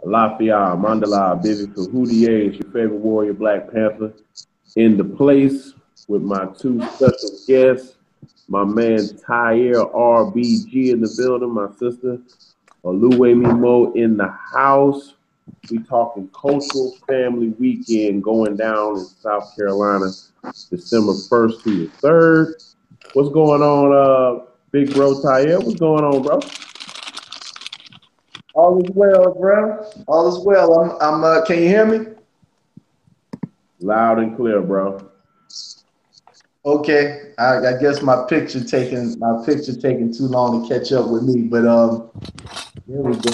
Lafayette, Mandela, Bibi Kahoutier, it's your favorite warrior, Blak Panther, in the place with my two special guests, my man Tahir RBG in the building, my sister Oluwemi Mo in the house. We talking cultural family weekend going down in South Carolina, December 1st through the 3rd. What's going on, big bro Tahir? What's going on, bro? All is well, bro. All is well. Can you hear me? Loud and clear, bro. Okay. I guess my picture taking too long to catch up with me, but there we go.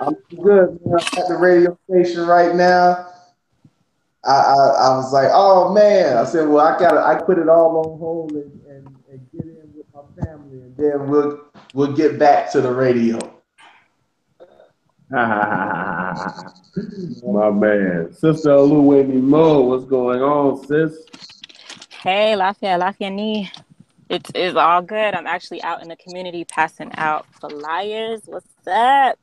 I'm good, man. I'm at the radio station right now. I was like, oh man. I said, well, I put it all on hold and get in with my family, and then we'll get back to the radio. My man. Sister Oluwemi Mo, what's going on, sis? Hey, Lafayette. It's all good. I'm actually out in the community passing out flyers. What's up?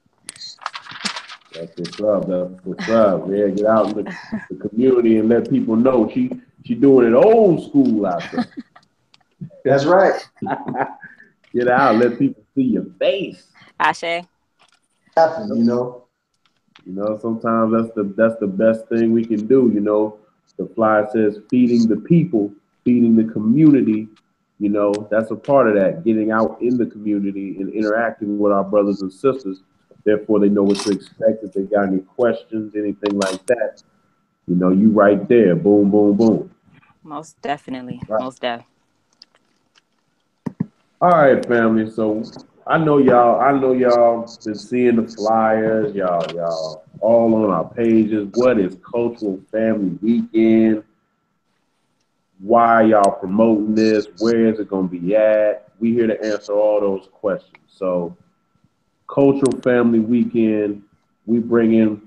That's what's up. That's what's up. Yeah, get out in the community and let people know she doing it old school out there. That's right. Get out, let people see your face. Ashe. Happen, you know. You know, sometimes that's the best thing we can do. You know, the flyer says feeding the people, feeding the community. You know, that's a part of that. Getting out in the community and interacting with our brothers and sisters. Therefore, they know what to expect. If they got any questions, anything like that, you know, you right there. Boom, boom, boom. Most definitely. Right. Most def. All right, family. So I know y'all been seeing the flyers, y'all all on our pages. What is Cultural Family Weekend? Why y'all promoting this? Where is it gonna be at? We here to answer all those questions. So Cultural Family Weekend, we bring in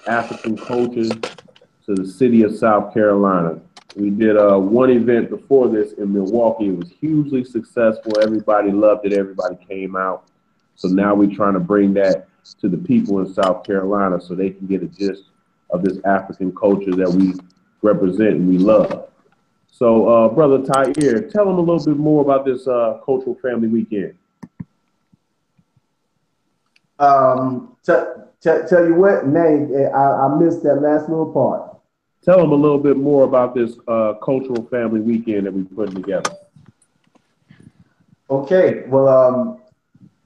African culture to the city of South Carolina. We did one event before this in Milwaukee. It was hugely successful. Everybody loved it. Everybody came out. So now we're trying to bring that to the people in South Carolina so they can get a gist of this African culture that we represent and we love. So, Brother Tahir, tell them a little bit more about this Cultural Family Weekend. Tell you what, Nate, I missed that last little part. Tell them a little bit more about this Cultural Family Weekend that we're putting together. Okay, well,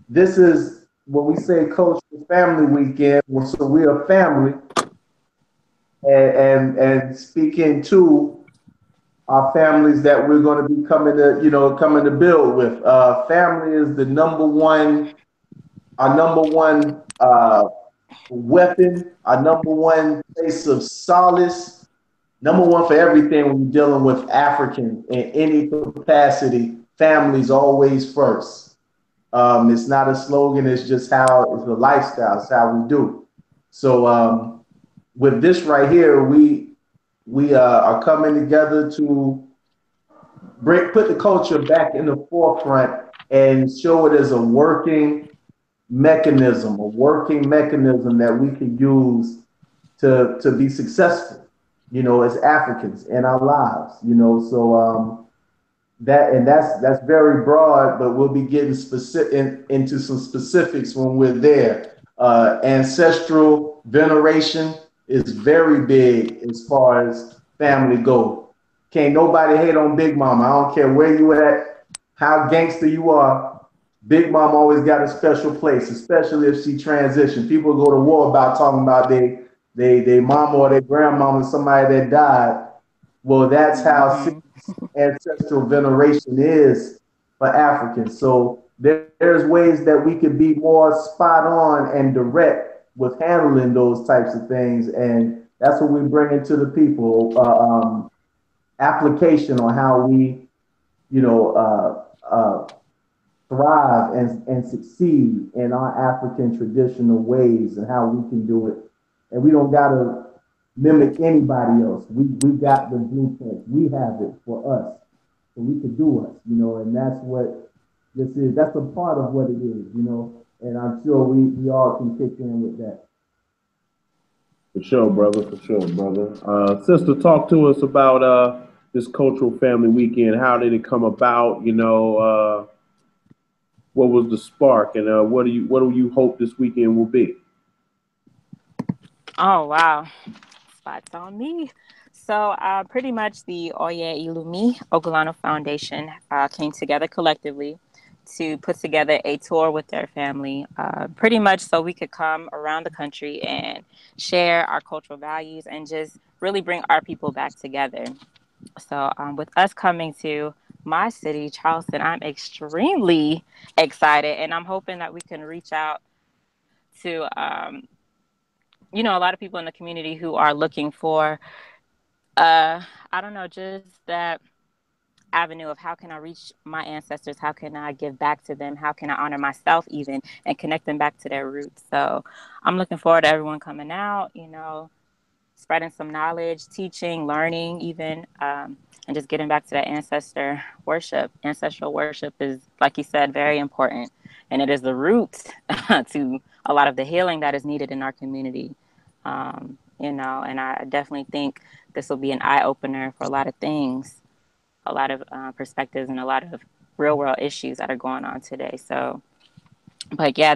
this is what we say Cultural Family Weekend. Well, so we're a family, and speaking to our families that we're going to be coming to build with. Family is the our number one weapon, our number one place of solace, number one for everything when you're dealing with Africans in any capacity. Families always first. It's not a slogan, it's just it's a lifestyle, it's how we do. So with this right here, we are coming together to put the culture back in the forefront and show it as a working mechanism that we can use to be successful, you know, as Africans in our lives, you know. So that's very broad, but we'll be getting specific into some specifics when we're there. Ancestral veneration is very big as far as family go. Can't nobody hate on Big Mama. I don't care where you at, how gangster you are. Big Mom always got a special place, especially if she transitioned. People go to war about talking about they mama or their grandmama, somebody that died. Well, that's how ancestral veneration is for Africans. So there's ways that we could be more spot on and direct with handling those types of things, and that's what we bring into the people. Application on how we, you know, thrive and succeed in our African traditional ways and how we can do it. And we don't gotta mimic anybody else. We got the blueprint. We have it for us. So we can do us, you know, and that's what this is. That's a part of what it is, you know. and I'm sure we all can kick in with that. For sure, brother. For sure, brother. Sister, talk to us about this cultural family weekend. How did it come about? What was the spark, and what do you hope this weekend will be? Oh, wow. Spots on me. So, pretty much the Oye Ilumi Ogulano Foundation came together collectively to put together a tour with their family, pretty much so we could come around the country and share our cultural values and just really bring our people back together. So, with us coming to my city, Charleston, I'm extremely excited, and I'm hoping that we can reach out to, a lot of people in the community who are looking for, I don't know, just that avenue of how can I reach my ancestors? How can I give back to them? How can I honor myself even and connect them back to their roots? So I'm looking forward to everyone coming out, spreading some knowledge, teaching, learning, even, and just getting back to that ancestor worship. Ancestral worship is, like you said, very important, and it is the root to a lot of the healing that is needed in our community. And I definitely think this will be an eye opener for a lot of things, a lot of perspectives, and a lot of real world issues that are going on today. So, but yeah,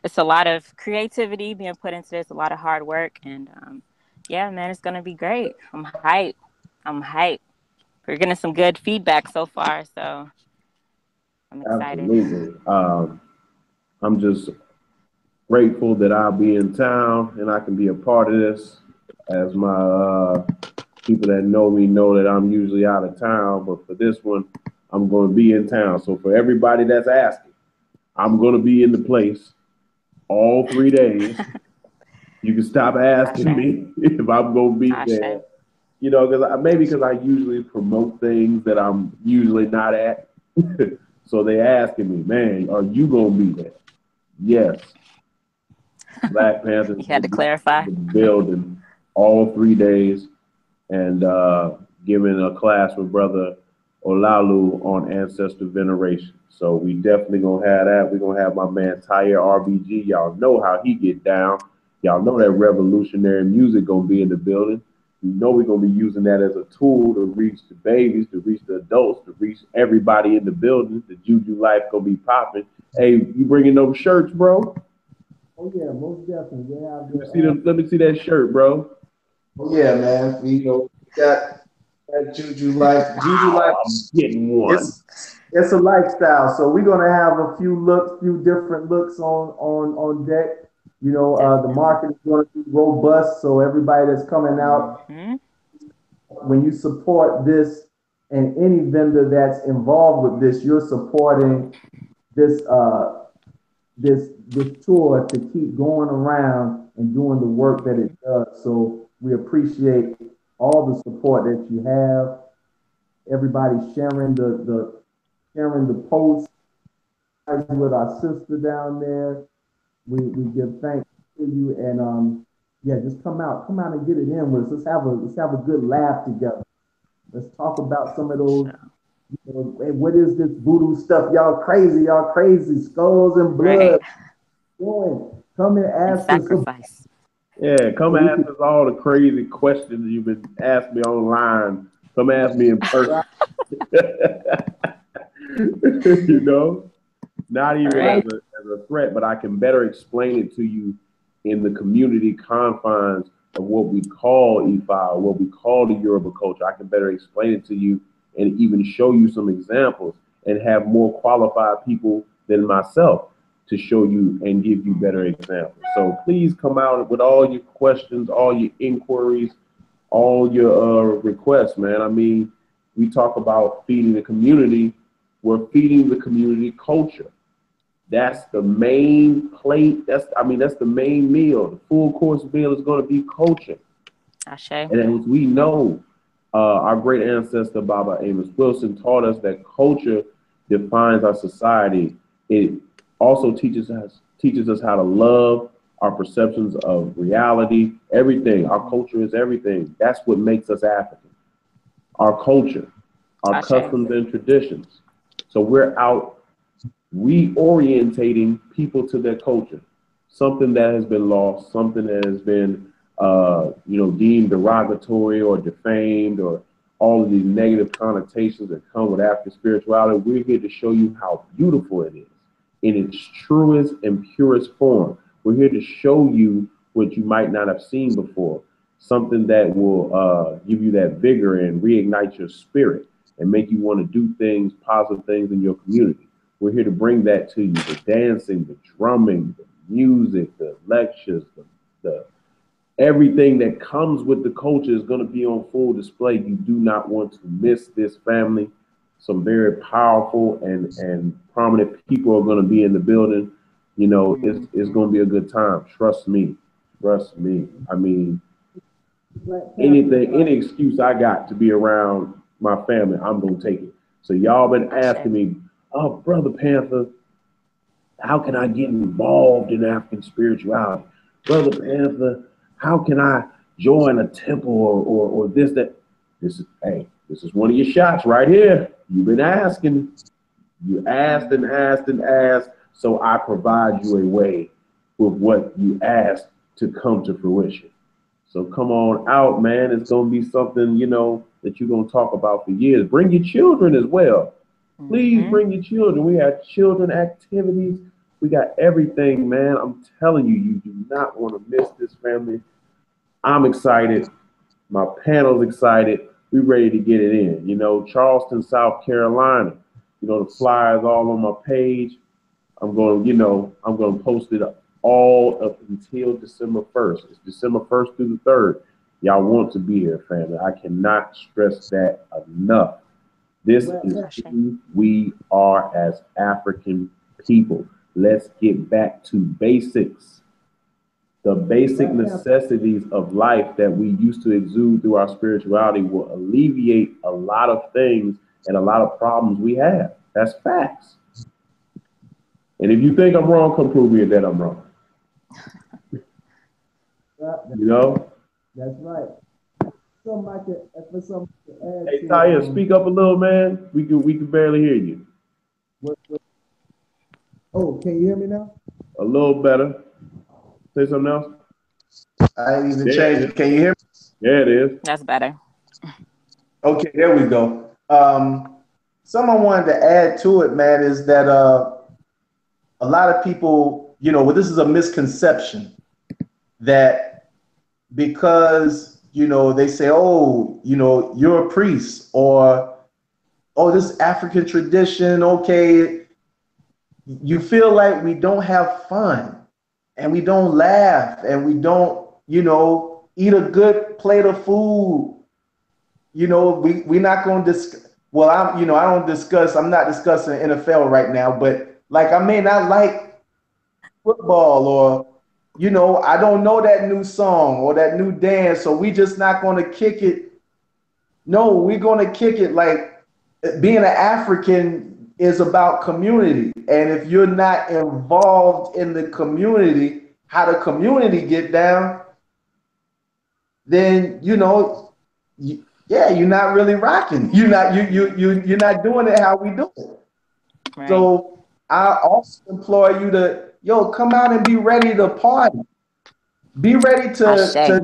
it's a lot of creativity being put into this, a lot of hard work, and yeah, man, it's gonna be great. I'm hyped. I'm hyped. We're getting some good feedback so far, so I'm excited. Absolutely. I'm just grateful that I'll be in town and I can be a part of this. As my people that know me know that I'm usually out of town, but for this one, I'm going to be in town. So for everybody that's asking, I'm going to be in the place all 3 days. You can stop asking Ashe. me if I'm going to be there. Ashe. Because I usually promote things that I'm usually not at. So they asking me, man, are you going to be there? Yes. Blak Panthers You will had to be in clarify. the building all 3 days and giving a class with Brother Olalu on ancestor veneration. So we definitely gonna have that. We're gonna have my man Tahir RBG. Y'all know how he get down. Y'all know that revolutionary music gonna be in the building. You know we're gonna be using that as a tool to reach the babies, to reach the adults, to reach everybody in the building. The Juju life gonna be popping. Hey, you bringing those shirts, bro? Oh yeah, most definitely. They have Let me see that shirt, bro. oh yeah, man. We got that Juju life. Juju Wow, life. I'm getting one. It's it's a lifestyle. So we're gonna have a few looks, few different looks on deck. The Definitely. market is going to be robust. So everybody that's coming out, Hmm. when you support this and any vendor that's involved with this, you're supporting this this tour to keep going around and doing the work that it does. So we appreciate all the support that you have. Everybody sharing the posts with our sister down there. We give thanks to you, and yeah, just come out and get it in with us. Let's have a good laugh together. Let's talk about some of those. So, Hey, what is this voodoo stuff? Y'all crazy, skulls and right. blood. Doing. Come and And ask us about sacrifice. Yeah, so come we ask can us all the crazy questions you've been asking me online. Come ask me in person. right, you know, not even right. Right. as a threat, but I can better explain it to you in the community confines of what we call Ifa, what we call the Yoruba culture. I can better explain it to you and even show you some examples and have more qualified people than myself to show you and give you better Hmm. examples. So please come out with all your questions, all your inquiries, all your requests, man. I mean, we talk about feeding the community. We're feeding the community culture. That's the main plate. That's the main meal. The full course meal is going to be culture. Ashe. And as we know, our great ancestor Baba Amos Wilson taught us that culture defines our society. It also teaches us how to love, our perceptions of reality, everything. Our culture is everything. That's what makes us African. Our culture, our Ashe. customs and traditions. So we're out reorientating people to their culture, something that has been lost, something that has been, deemed derogatory or defamed, or all of these negative connotations that come with African spirituality. We're here to show you how beautiful it is in its truest and purest form. We're here to show you what you might not have seen before, something that will give you that vigor and reignite your spirit and make you want to do things, positive things in your community. We're here to bring that to you: the dancing, the drumming, the music, the lectures, the everything that comes with the culture is going to be on full display. You do not want to miss this, family. Some very powerful and prominent people are going to be in the building. It's going to be a good time. Trust me. Trust me. I mean, any excuse I got to be around my family, I'm going to take it. So y'all been asking me, oh, Brother Panther, how can I get involved in African spirituality? Brother Panther, how can I join a temple or this, that? This is one of your shots right here. You've been asking. You asked and asked and asked. So I provide you a way with what you asked to come to fruition. So come on out, man. It's going to be something, that you're going to talk about for years. Bring your children as well. Please bring your children. We have children activities. We got everything, man. I'm telling you, you do not want to miss this, family. I'm excited. My panel's excited. We ready to get it in. Charleston, South Carolina. The flyers all on my page. I'm going to post it all up until December 1st. It's December 1st through the 3rd. Y'all want to be here, family. I cannot stress that enough. This is who we are as African people. Let's get back to basics. The basic necessities of life that we used to exude through our spirituality will alleviate a lot of things and a lot of problems we have. That's facts. And if you think I'm wrong, come prove me that I'm wrong. That's right. Hey, Tahir, speak up a little, man. We can barely hear you. Oh, can you hear me now? A little better. Say something else. I ain't even changed it. Can you hear me? Yeah, it is. That's better. Okay, there we go. Someone wanted to add to it, man, is that a lot of people, this is a misconception that because, they say, oh, you're a priest, or, oh, this African tradition, okay, you feel like we don't have fun and we don't laugh and we don't, eat a good plate of food. We're not going to discuss. Well, I'm not discussing NFL right now, but like, I may not like football, or, I don't know that new song or that new dance. So we just not going to kick it. No, we're going to kick it. Like, being an African is about community. And if you're not involved in the community, how the community get down, then, you're not really rocking. You're not doing it how we do it. Right. So I also implore you to, come out and be ready to party. Be ready to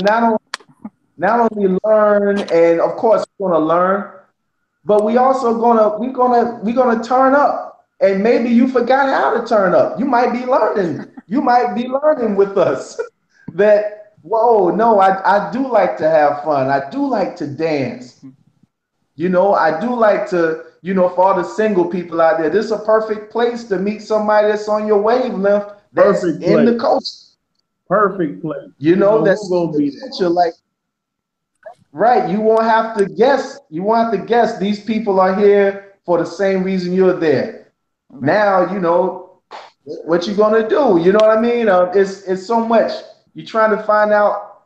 not only learn, and of course we're gonna learn, but we're gonna turn up. And maybe you forgot how to turn up. You might be learning. You might be learning with us that. Whoa, no, I do like to have fun. I do like to dance. I do like to, for all the single people out there, this is a perfect place to meet somebody that's on your wavelength, that's in the culture. Perfect place. That's going to be culture. Like, right, you won't have to guess. You won't have to guess. These people are here for the same reason you're there. Right. Now, what you going to do. You know what I mean? It's so much. You're trying to find out,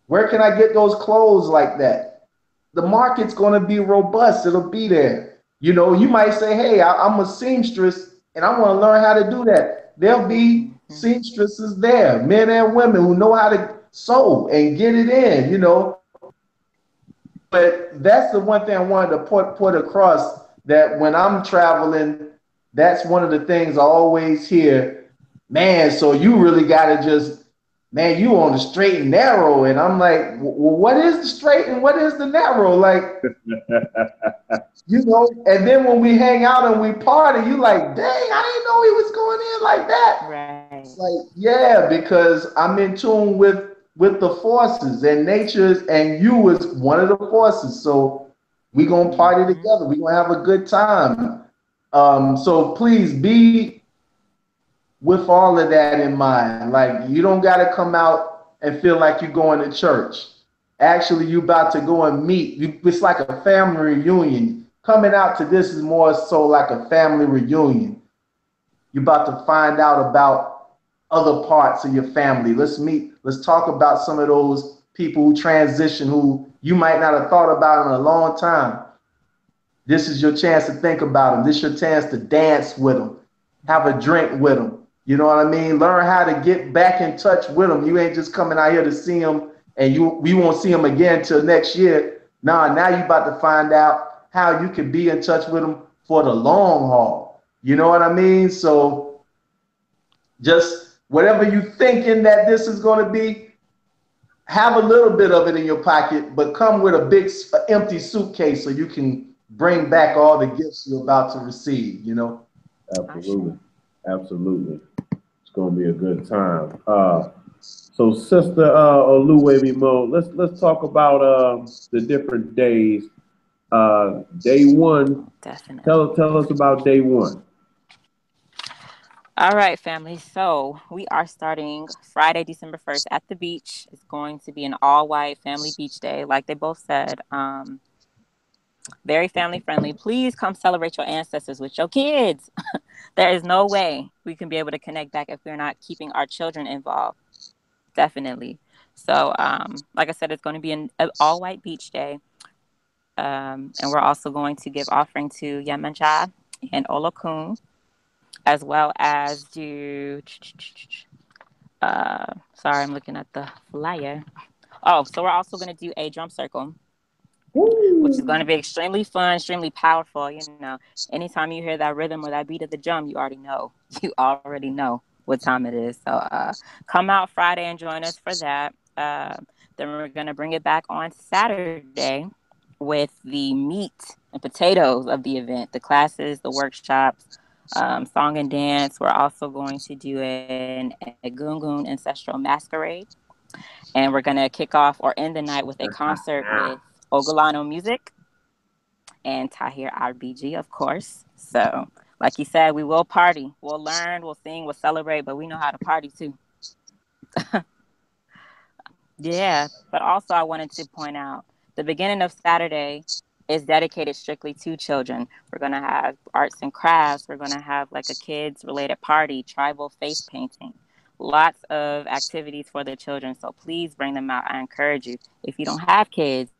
where can I get those clothes like that? The market's going to be robust. It'll be there. You might say, hey, I'm a seamstress and I want to learn how to do that. There'll be seamstresses there, men and women who know how to sew and get it in, But that's the one thing I wanted to put across, that when I'm traveling, that's one of the things I always hear. Man, so you really got to just, man, you on the straight and narrow. And I'm like, well, what is the straight and what is the narrow? Like, and then when we hang out and we party, you like, dang, I didn't know he was going in like that. Right. It's like, yeah, because I'm in tune with the forces and nature's, and you is one of the forces. So we gonna party Mm-hmm. together. We gonna have a good time. So please be with all of that in mind. Like you don't gotta come out and feel like you're going to church. Actually, you about to go and meet. It's like a family reunion. Coming out to this is more so like a family reunion. You're about to find out about other parts of your family. Let's meet. Let's talk about some of those people who transition who you might not have thought about in a long time. This is your chance to think about them. This is your chance to dance with them, have a drink with them. You know what I mean? Learn how to get back in touch with them. You ain't just coming out here to see them and we won't see them again till next year. Nah, now you about to find out how you can be in touch with them for the long haul. You know what I mean? So just whatever you thinking that this is going to be, have a little bit of it in your pocket, but come with a big empty suitcase so you can bring back all the gifts you're about to receive. Absolutely. Absolutely. It's gonna be a good time. So Sister Oluwemi Mo, let's talk about the different days. Day one. Definitely. Tell us about day one. All right, family. So we are starting Friday, December 1st at the beach. It's going to be an all white family beach day, like they both said. Very family friendly. Please come celebrate your ancestors with your kids. There is no way we can be able to connect back if we're not keeping our children involved. Definitely. So, like I said, it's going to be an all white beach day. And we're also going to give offering to Yemanja and Olokun, as well as do. Sorry, I'm looking at the flyer. Oh, so we're also going to do a drum circle, which is going to be extremely fun, extremely powerful. Anytime you hear that rhythm or that beat of the drum, you already know. You already know what time it is. So come out Friday and join us for that. Then we're going to bring it back on Saturday with the meat and potatoes of the event, the classes, the workshops, song and dance. We're also going to do an Egungun Ancestral Masquerade. And we're going to kick off or end the night with a concert with Ogolano Music and Tahir RBG, of course. So, like you said, we will party. We'll learn, we'll sing, we'll celebrate, but we know how to party too. Yeah. But also, I wanted to point out the beginning of Saturday is dedicated strictly to children. We're going to have arts and crafts. We're going to have like a kids related party, tribal face painting, lots of activities for the children. So please bring them out. I encourage you. If you don't have kids,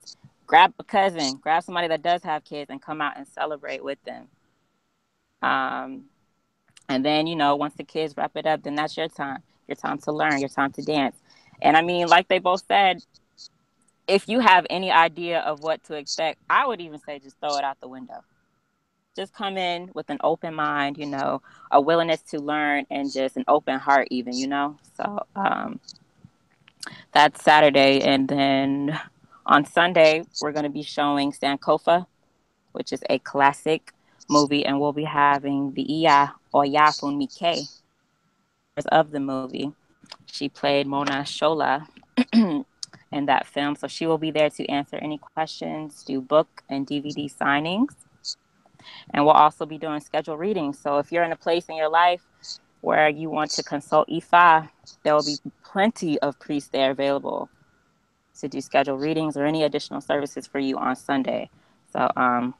grab a cousin, grab somebody that does have kids and come out and celebrate with them. Um, and then, once the kids wrap it up, then that's your time to learn, your time to dance. And I mean, like they both said, if you have any idea of what to expect, I would even say just throw it out the window. Just come in with an open mind, a willingness to learn and just an open heart, even. So that's Saturday. And then on Sunday, we're going to be showing Sankofa, which is a classic movie, and we'll be having the Iya Oyafun Mike of the movie. She played Mona Shola in that film, so she will be there to answer any questions, do book and DVD signings, and we'll also be doing scheduled readings. So if you're in a place in your life where you want to consult Ifa, there will be plenty of priests there available to do scheduled readings or any additional services for you on Sunday. So,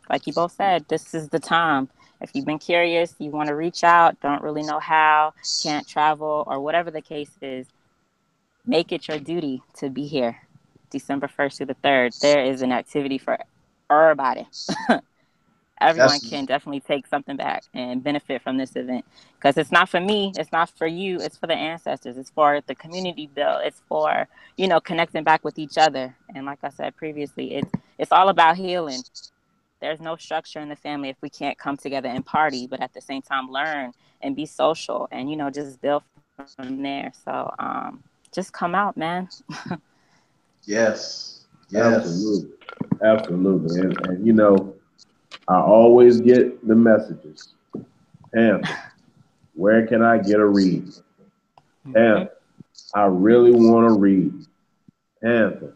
like you both said, this is the time. If you've been curious, you want to reach out, don't really know how, can't travel, or whatever the case is, make it your duty to be here December 1st through the 3rd. There is an activity for everybody. Everyone That's can definitely take something back and benefit from this event, because it's not for me, it's not for you, it's for the ancestors, it's for the community build, it's for connecting back with each other. And like I said previously, it's all about healing. there's no structure in the family if we can't come together and party, but at the same time learn and be social and, you know, just build from there. So just come out, man. Yes. Yes. Absolutely. Absolutely. And you know, I always get the messages. Panther, where can I get a read? Hmm. Panther, I really want to read. Panther,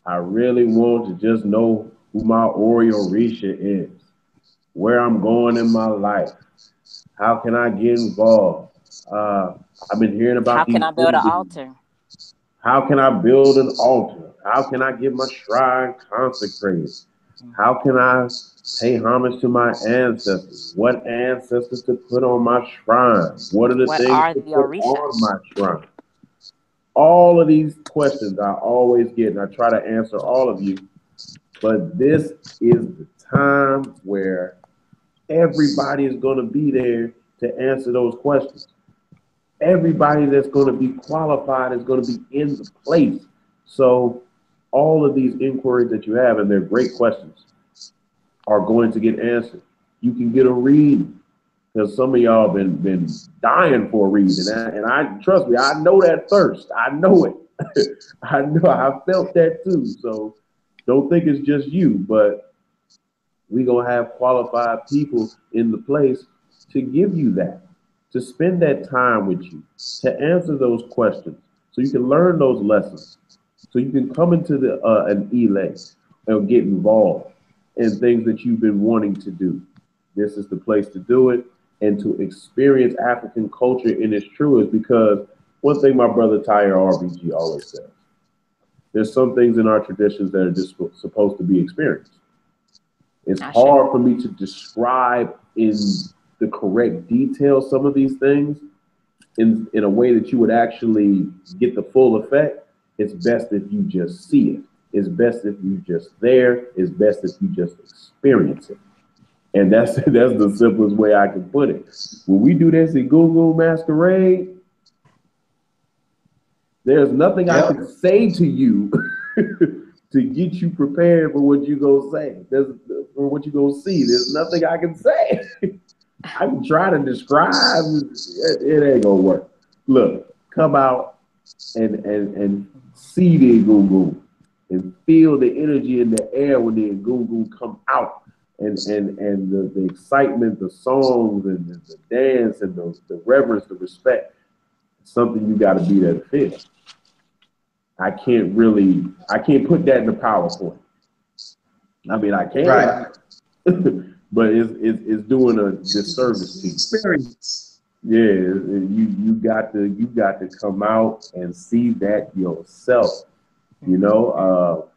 I really want to just know who my Oreo Risha is, where I'm going in my life. How can I get involved? Uh, I've been hearing How about can these I build an Indians. altar? How can I build an altar? How can I get my shrine consecrated? How can I pay homage to my ancestors? What ancestors to put on my shrine? What are the What things are to the put Orisha? on my shrine? All of these questions I always get, and I try to answer all of you. But this is the time where everybody is going to be there to answer those questions. Everybody that's going to be qualified is going to be in the place. So all of these inquiries that you have, and they're great questions, are going to get answered. You can get a read because some of y'all been dying for a read, and I trust me, I know that thirst. I know it. I know I felt that too. So don't think it's just you, but we gonna have qualified people in the place to give you that, to spend that time with you, to answer those questions, so you can learn those lessons, so you can come into the an elay and get involved in things that you've been wanting to do. This is the place to do it and to experience African culture in its truest. Because one thing my brother Tahir RBG always says: there's some things in our traditions that are just supposed to be experienced. It's Ashe. hard for me to describe in the correct detail some of these things in a way that you would actually get the full effect. It's best if you just see it. It's best if you just there. It's best if you just experience it. And that's that's the simplest way I can put it. When we do this in Google Masquerade, there's nothing I Yep. can say to you to get you prepared for what you gonna say. There's for what you gonna see. There's nothing I can say. I can try to describe. It ain't gonna work. Look, come out and see the Google and feel the energy in the air when the Google come out. And the excitement, the songs and the dance and the reverence, the respect. It's something you got to be there to feel. I can't put that in the PowerPoint. I mean, I can, Right. but it's doing a disservice to you. Experience. Yeah, you got to come out and see that yourself. You know,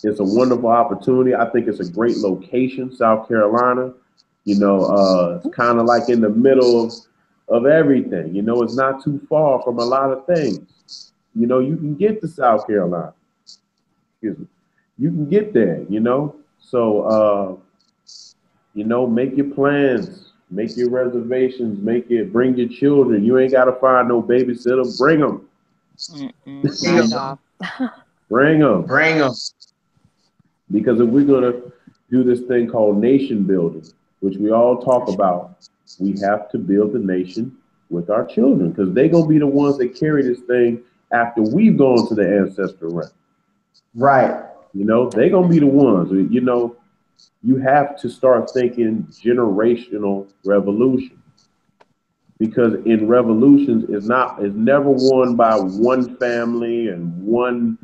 it's a wonderful opportunity. I think it's a great location, South Carolina. You know, it's kind of like in the middle of everything. You know, it's not too far from a lot of things. You know, you can get to South Carolina. Excuse me. You can get there. You know, so you know, make your plans, make your reservations, bring your children. You ain't got to find no babysitter. Bring them. Mm-mm, Bring not at 'em. all. Bring them. Bring 'em. Because if we're going to do this thing called nation building, which we all talk Ashe. about, we have to build the nation with our children because they're going to be the ones that carry this thing after we've gone to the ancestral realm. Right. You know, they're going to be the ones. You know, you have to start thinking generational revolution because in revolutions is never won by one family and one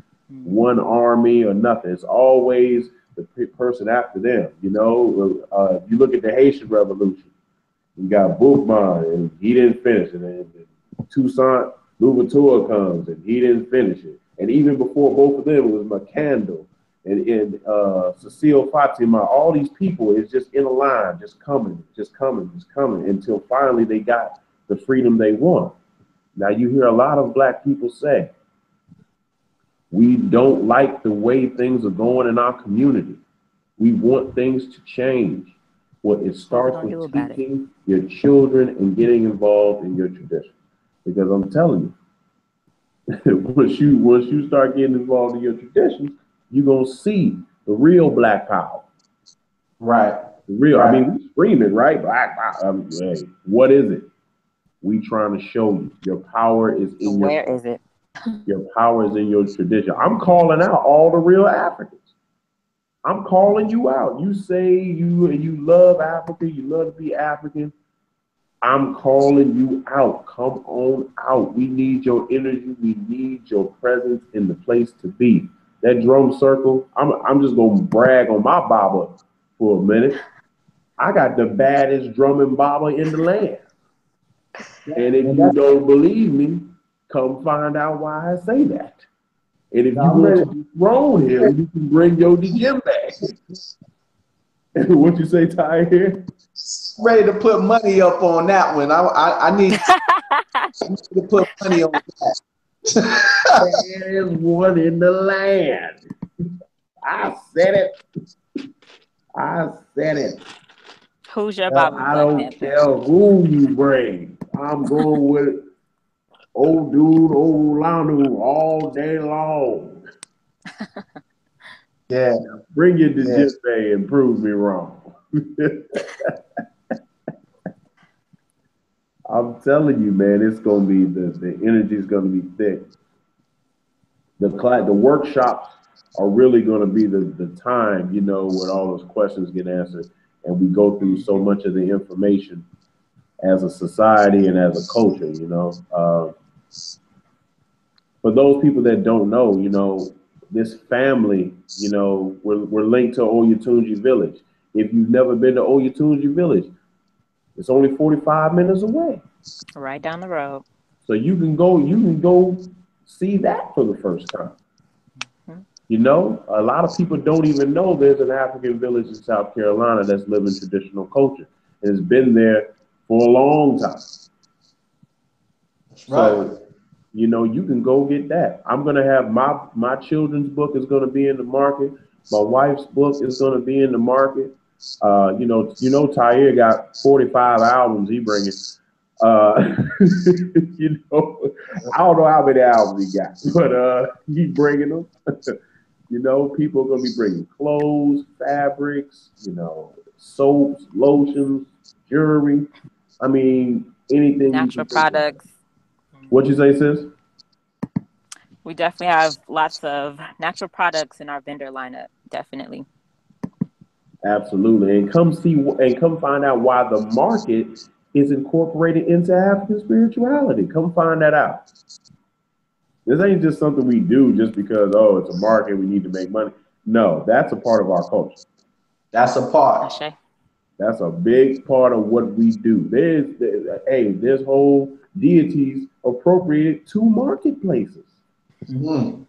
army or nothing. It's always the person after them. You know, if you look at the Haitian Revolution, you got Boukman and he didn't finish it, and Toussaint Louverture comes and he didn't finish it, and even before both of them it was McCandle and Cecile Fatima. All these people is just in a line, just coming, just coming, just coming until finally they got the freedom they want. Now you hear a lot of black people say, we don't like the way things are going in our community. We want things to change. Well, it What we starts gonna do with about it? teaching your children and getting involved in your tradition. Because I'm telling you, once you start getting involved in your traditions, you're gonna see the real black power. Right. Real. I Right. mean, we screaming, right? Hey, what is it? We trying to show you your power is in your Where is it? tradition. I'm calling out all the real Africans. I'm calling you out. You say you love Africa, you love to be African. I'm calling you out. Come on out. We need your energy. We need your presence in the place to be. That drum circle, I'm just gonna brag on my baba for a minute. I got the baddest drumming baba in the land. And if And you that's, don't believe me, come find out why I say that. And if you I'm want ready. to dethrone him, you can bring your djembe. What you say, Ty here? Ready to put money up on that one. I need to put money on that. There is one in the land. I said it. I said it. Who's your Baba I Blak don't Panther? care who you bring. I'm going with old dude, old Lanu all day long. Yeah. Bring your Yeah. djembe and prove me wrong. I'm telling you, man, it's gonna be the energy's gonna be thick. The workshops are really gonna be the time, when all those questions get answered and we go through so Mm-hmm. much of the information as a society and as a culture. For those people that don't know, this family, we're linked to Oyatunji Village. If you've never been to Oyatunji Village, it's only 45 minutes away. Right down the road. So you can go see that for the first time. Mm-hmm. A lot of people don't even know there's an African village in South Carolina that's living traditional culture. And it's been there for a long time. That's right. So, you can go get that. I'm gonna have my children's book is gonna be in the market. My wife's book is gonna be in the market. Tahir got 45 albums he bringing. Uh, I don't know how many albums he got, but he bringing them. People are gonna be bringing clothes, fabrics, soaps, lotions, jewelry. I mean, anything you can Natural think of. products. What you say, sis? We definitely have lots of natural products in our vendor lineup. Definitely. Absolutely, and come find out why the market is incorporated into African spirituality. Come find that out. This ain't just something we do just because it's a market we need to make money. No, that's a part of our culture. That's a part. Ashe. That's a big part of what we do. There's whole deities appropriated to marketplaces. Mm.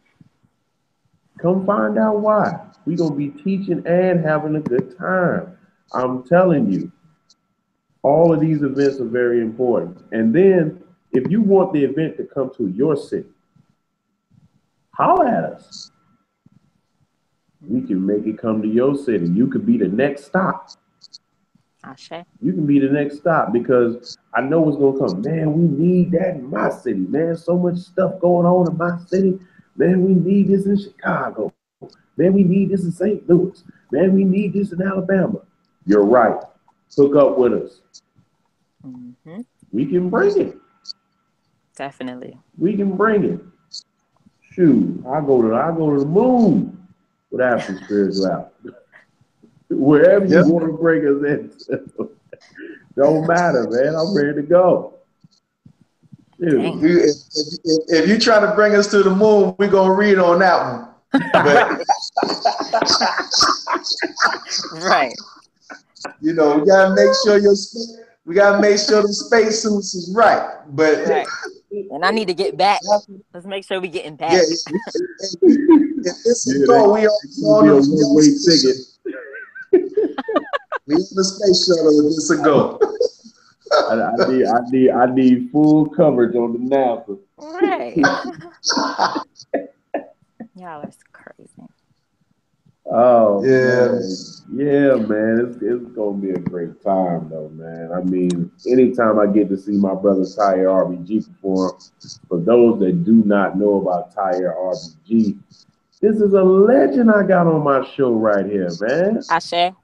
Come find out why. We're gonna be teaching and having a good time. I'm telling you, all of these events are very important. And then if you want the event to come to your city, holler at us. We can make it come to your city. You could be the next stop. Ashe. You can be the next stop because I know what's gonna come. Man, we need that in my city. Man, so much stuff going on in my city. Man, we need this in Chicago. Man, we need this in St. Louis. Man, we need this in Alabama. You're right. Hook up with us. Mm-hmm. We can bring it. Definitely. We can bring it. Shoot, I go to the moon with African spirituality. Wherever you Yep. want to bring us in. Don't matter, man. I'm ready to go. Dang. Dude. If you try to bring us to the moon, we're gonna read on that one. But Right. we gotta make sure the spacesuits is right. But Right. And I need to get back. Let's make sure we getting back. yeah, if this is Yeah, go, we it's gonna be a one-way ticket. We on the space shuttle if this a go. I need full coverage on the NASA. Right. Y'all are crazy. Oh Yeah. man, it's gonna be a great time though, man. I mean, anytime I get to see my brother Tahir RBG perform, for those that do not know about Tahir RBG, This is a legend I got on my show right here, man. I shall.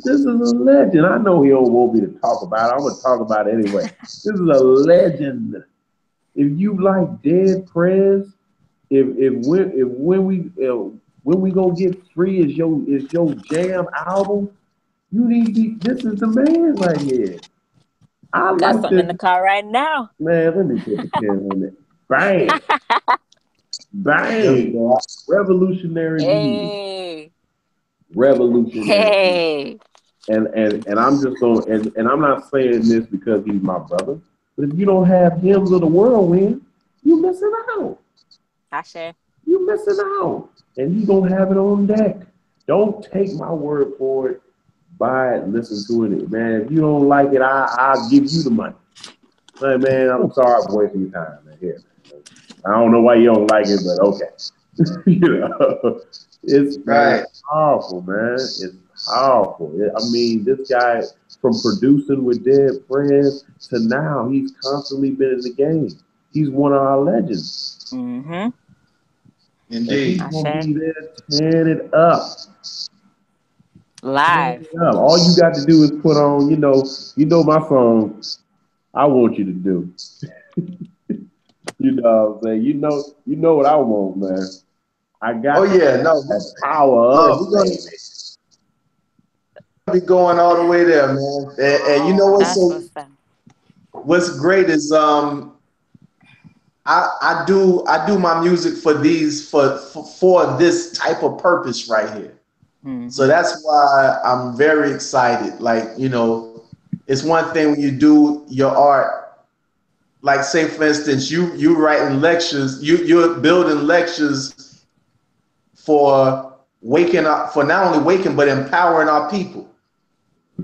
This is a legend. I know he don't want me to talk about it. I'm gonna talk about it anyway. This is a legend. If you like Dead Prez, when we gonna get free is your jam album, you need to be. This is the man right here. I Got like something in this the car right now. man. Let me put the pen on it. Bang, There we bang. go. Revolutionary music. Hey, Revolutionary music. hey. And I'm just going and I'm not saying this because he's my brother, but if you don't have hymns of the whirlwind, you missing out. I You missing out. And you gonna have it on deck. Don't take my word for it. Buy it, listen to it. Man, if you don't like it, I'll give you the money. Hey, man, I'm sorry for wasting your time, man. Here, man. I don't know why you don't like it, but okay. You know, it's man, Right. it's powerful, man. It's powerful. I mean, this guy from producing with Dead Friends to now, he's constantly been in the game. He's one of our legends, Mm-hmm. and he's Indeed. gonna I be there tearing it up, tearing Live. it up. All you got to do is put on, you know my song. I want you to do. You know what I'm saying? You know what I want, man. I Oh got yeah, no. that power Yeah, up, we're gonna baby. be going all the way there, man. And you know what's That's so what's up. what's great is I do my music for these for this type of purpose right here. So Mm-hmm. that's why I'm very excited. Like, it's one thing when you do your art, like say for instance, you writing lectures, you're building lectures for waking up, for not only waking but empowering our people.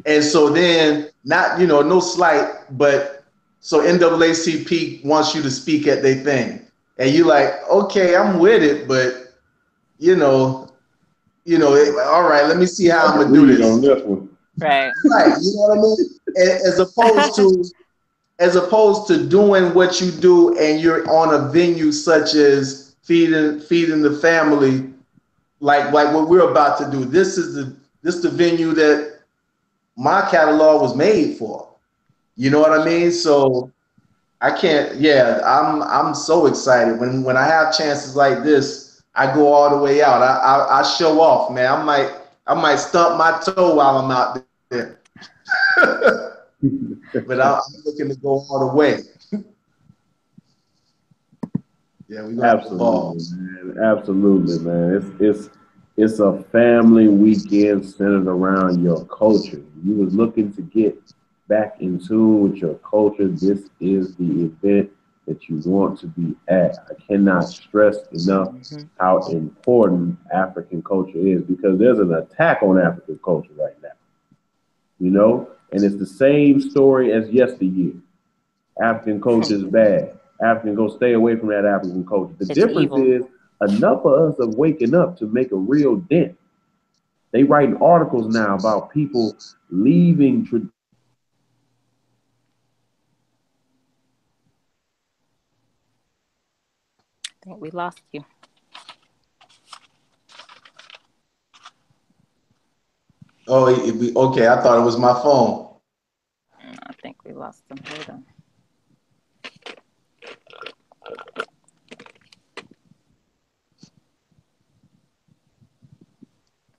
And so then, not, no slight, but so NAACP wants you to speak at their thing, and you like, okay, I'm with it, but you know, all right, let me see how I I'm can gonna do read on this. this one. Right. Right, you know what I mean? As opposed to doing what you do, and you're on a venue such as feeding the family, like what we're about to do. This is the venue that my catalog was made for. You know what I mean? So I can't. Yeah, I'm so excited when I have chances like this. I go all the way out. I show off, man. I might stump my toe while I'm out there, but I'm looking to go all the way. Yeah, we're gonna have a ball. Absolutely, man. Absolutely, man. It's a family weekend centered around your culture. You was looking to get back in tune with your culture. This is the event that you want to be at. I cannot stress enough Mm-hmm. how important African culture is because there's an attack on African culture right now. And it's the same story as yesteryear. African culture is bad. African, go stay away from that African culture. The It's difference evil. is enough of us are waking up to make a real dent. They writing articles now about people leaving I think we lost you. Oh, okay. I thought it was my phone. I think we lost them. Hold on.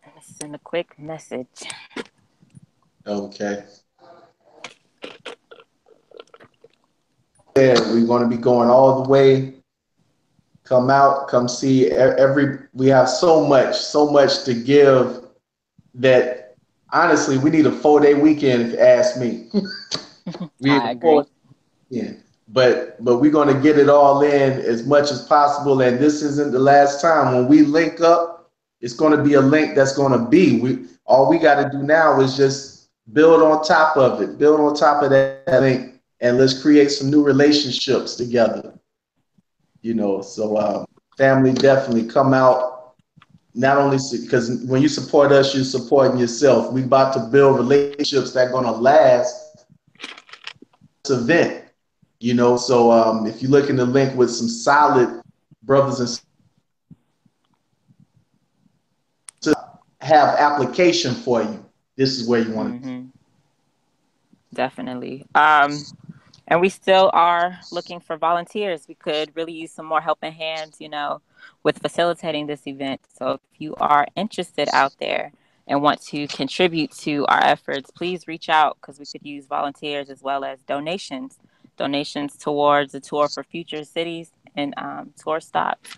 Let me send a quick message. Okay. Yeah, we're gonna be going all the way. Come out, come see every. We have so much to give that honestly we need a 4-day weekend if you ask me. We need I a agree. 4 weekend. But we're gonna get it all in as much as possible. And this isn't the last time. When we link up, it's gonna be a link that's gonna be. We gotta do now is just build on top of it, build on top of that link, and let's create some new relationships together. So family, definitely come out. Not only because when you support us, you're supporting yourself. We about to build relationships that are gonna last this event. So if you're looking to link with some solid brothers and have application for you, this is where you want to be. Definitely. And we still are looking for volunteers. We could really use some more helping hands, with facilitating this event. So if you are interested out there and want to contribute to our efforts, please reach out because we could use volunteers as well as donations towards the tour for future cities and tour stops.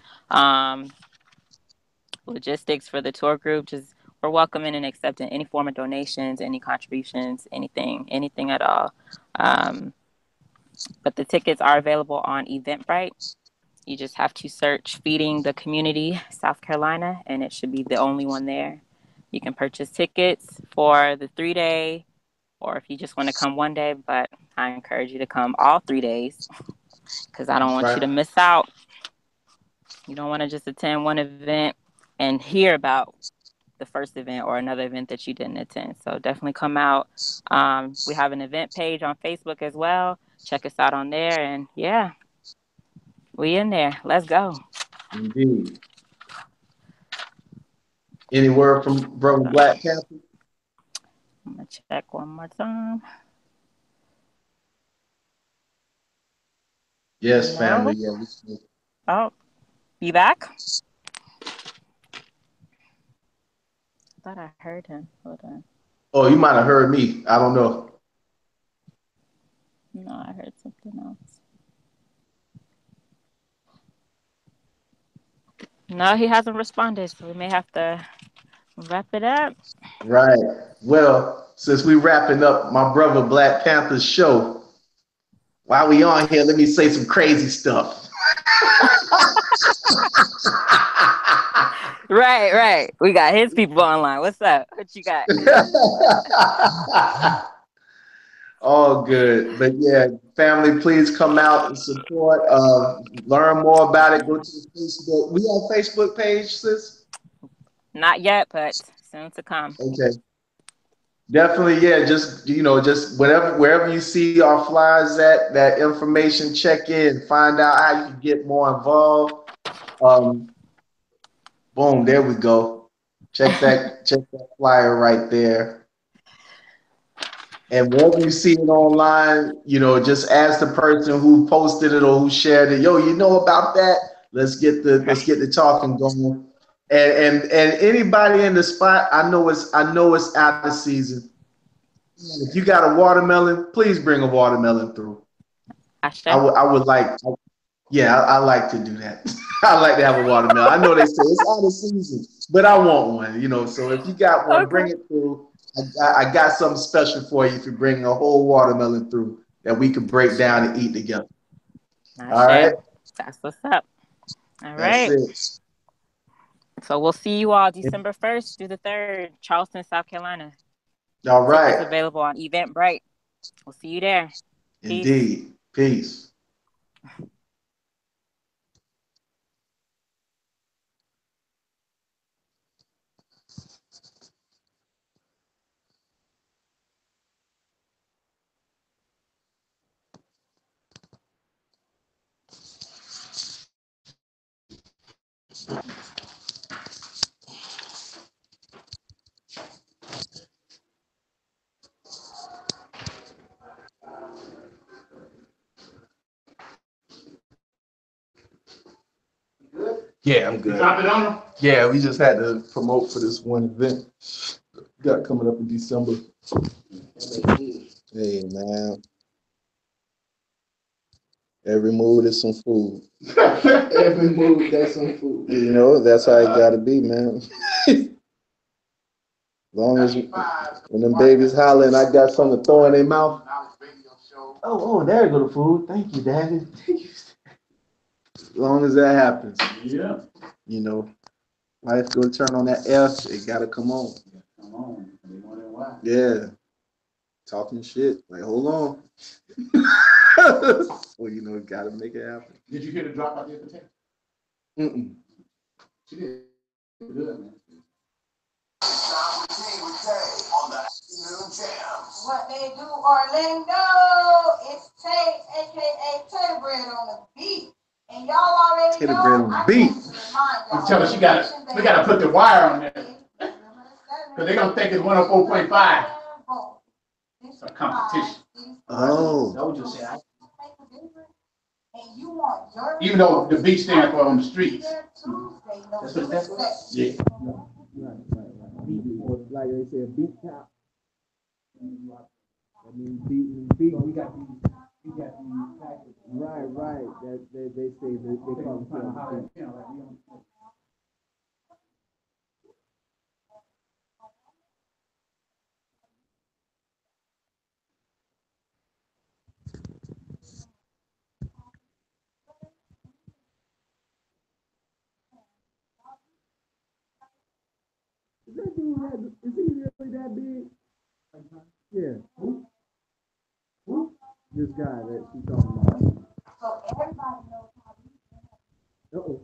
Logistics for the tour group, just we're welcoming and accepting any form of donations, any contributions, anything at all. But the tickets are available on Eventbrite. You just have to search Feeding the Community South Carolina, and it should be the only one there. You can purchase tickets for the 3-day, or if you just want to come one day, but I encourage you to come all 3 days because I don't want you to miss out. You don't want to just attend one event and hear about the first event or another event that you didn't attend. So definitely come out. We have an event page on Facebook as well. Check us out on there. And yeah, we in there. Let's go. Indeed. Any word from Brother Blak Pantha? I'm going to check one more time. Yes, family. Yeah. Oh, you back? I thought I heard him. Hold on. Oh, you might have heard me. I don't know. No, I heard something else. No, he hasn't responded, so we may have to wrap it up. Right. Well, since we wrapping up my brother Blak Panther's show, while we on here, let me say some crazy stuff. Right. We got his people online. What's up? What you got? All good. But yeah, family, please come out and support. Learn more about it. Go to the Facebook. We on Facebook page, sis? Not yet, but soon to come. Okay. Definitely, yeah. Just just wherever you see our flyers at, that information, check in, find out how you can get more involved. Boom, there we go. Check that flyer right there. And wherever you see it online, just ask the person who posted it or who shared it. Yo, you know about that? Let's get the talking going. And anybody in the spot, I know it's out of season. If you got a watermelon, please bring a watermelon through. I would like. Yeah, I like to do that. I like to have a watermelon. I know they say it's out of season, but I want one. So if you got one, bring it through. I got something special for you if you bring a whole watermelon through that we can break down and eat together. All right. That's what's up. All right. That's it. So we'll see you all December 1st through the 3rd, Charleston, South Carolina. All right. Tickets available on Eventbrite. We'll see you there. Indeed. Peace. Yeah, I'm good. Drop it on them? Yeah, we just had to promote for this one event we got coming up in December. Hey, man. Every mood is some food. Every mood, that's some food. That's how it gotta be, man. As long as when them babies hollering, I got something to throw in their mouth. Oh, there you go the food. Thank you, Daddy. As long as that happens. Yeah. Life gonna turn on that F. It gotta come on. Come on. Yeah. Talking shit. Like, hold on. Well, gotta make it happen. Did you hear the drop out there for 10? Mm-mm. She did. Good, man. What they do, Orlando? It's Tay, aka Tater Bread on the beat. And y'all already Tater Bread on the beat. You tell us we gotta put the wire on there. they're gonna think it's 104.5. It's a competition. Oh. That was just saying. Even though the B stands for on the streets. That's what it stands for? Yeah. Like they said, beat cop. I mean, beat. We got these packets. Right. That they say that they call them. Is that dude is he really that big? Yeah. Who? This guy that she's talking about. So everybody knows how to. Uh-oh.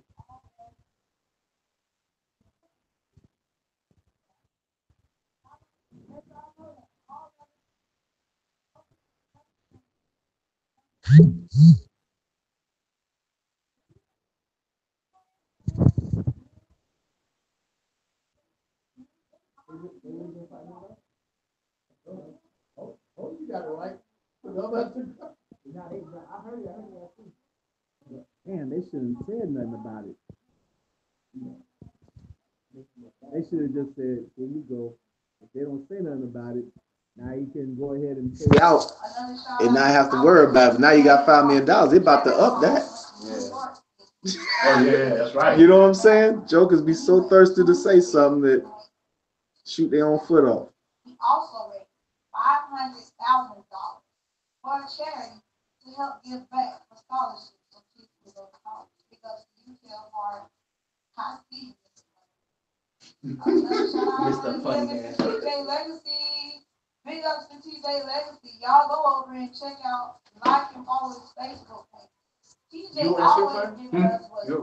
Oh, you got it right. I heard that too. Man, they shouldn't have said nothing about it. They should have just said, here you go. If they don't say nothing about it, now you can go ahead and pay out and not have to worry about it. Now you got $5 million. They're about to up that. Yeah. Oh, yeah, that's right. You know what I'm saying? Jokers be so thirsty to say something that shoot their own foot off. He also raised $500,000 for a charity to help give back for scholarships for kids who go to college because the UTL are high speed. Mr. Funny Man. TJ Legacy. Big ups to TJ Legacy. Y'all go over and check out, like and follow his Facebook page. TJ always giving us what's real.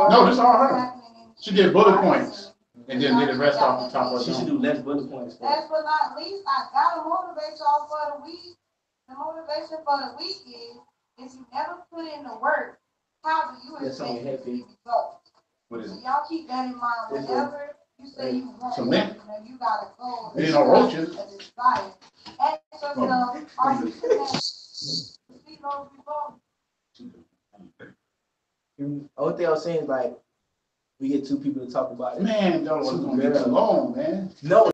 No, that's all her. She did bullet points and then did the rest off the top of it. She should do less bullet points. Last but not least, I gotta motivate y'all for the week. The motivation for the week is if you never put in the work, how do you expect to see results? What is So it? y'all keep that in mind whenever you say you want something. You gotta go. It ain't no roaches. Ask yourself, are you connected to see those results? Only thing I was saying is like we get two people to talk about it. Man, that was gonna get too long, man. No.